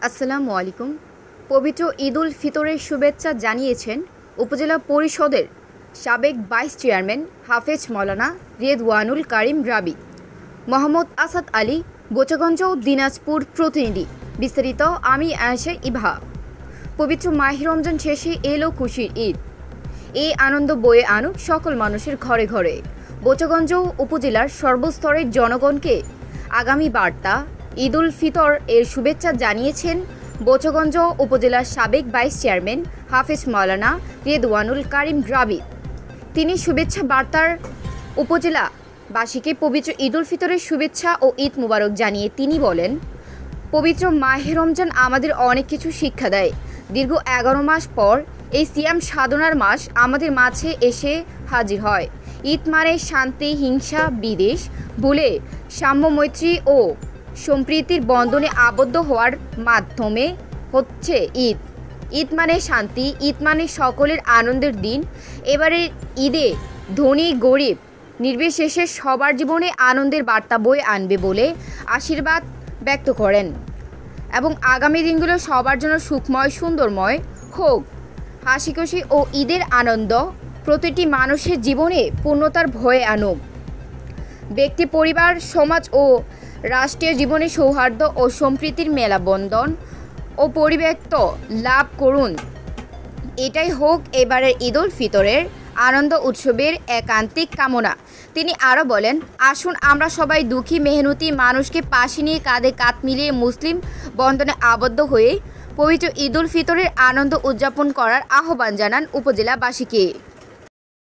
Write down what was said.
আসসালামু আলাইকুম। পবিত্র ঈদ উল ফিতরের শুভেচ্ছা জানিয়েছেন উপজেলা পরিষদের সাবেক ভাইস চেয়ারম্যান হাফেজ মাওলানা রেদওয়ানুল কারিম রাবি। মোহাম্মদ আসাদ আলী, বোচাগঞ্জ, দিনাজপুর প্রতিনিধি। বিস্তারিত আমি আয়েশা ইভা। পবিত্র মাহে রমজান শেষে এলো খুশির ঈদ। এই আনন্দ বয়ে আনুক সকল মানুষের ঘরে ঘরে। বোচাগঞ্জ উপজেলার সর্বস্তরের জনগণকে আগামী বার্তা ঈদ উল ফিতর এর শুভেচ্ছা জানিয়েছেন বোচাগঞ্জ উপজেলার সাবেক ভাইস চেয়ারম্যান হাফেজ মাওলানা রেদওয়ানুল কারিম রাবি। তিনি শুভেচ্ছা বার্তার উপজেলাবাসীকে পবিত্র ঈদ উল ফিতরের শুভেচ্ছা ও ঈদ মুবারক জানিয়ে তিনি বলেন, পবিত্র মাহে রমজান আমাদের অনেক কিছু শিক্ষা দেয়। দীর্ঘ 11 মাস পর এই সিয়াম সাধনার মাস আমাদের মাঝে এসে হাজির হয়। ঈদ মানে শান্তি, হিংসা, বিদ্বেষ ভুলে সাম্য, মৈত্রী ও সম্প্রীতির বন্ধনে আবদ্ধ হওয়ার মাধ্যমে হচ্ছে ঈদ। ঈদ মানে শান্তি, ঈদ মানে সকলের আনন্দের দিন। এবারের ঈদে ধনী গরিব নির্বিশেষে সবার জীবনে আনন্দের বার্তা বয়ে আনবে বলে আশীর্বাদ ব্যক্ত করেন এবং আগামী দিনগুলো সবার জন্য সুখময়, সুন্দরময় হোক। হাসিখুশি ও ঈদের আনন্দ প্রতিটি মানুষের জীবনে পূর্ণতার ভয়ে আনুক। ব্যক্তি, পরিবার, সমাজ ও রাষ্ট্রীয় জীবনে সৌহার্দ্য ও সম্প্রীতির মেলাবন্ধন ও পরিব্যক্ত লাভ করুন। এটাই হোক এবারের ঈদ উল ফিতরের আনন্দ উৎসবের একান্তিক কামনা। তিনি আরও বলেন, আসুন আমরা সবাই দুঃখী মেহনতি মানুষকে পাশে নিয়ে কাঁধে কাঁধ মিলিয়ে মুসলিম বন্ধনে আবদ্ধ হয়ে পবিত্র ঈদ উল ফিতরের আনন্দ উদযাপন করার আহ্বান জানান উপজেলাবাসীকে।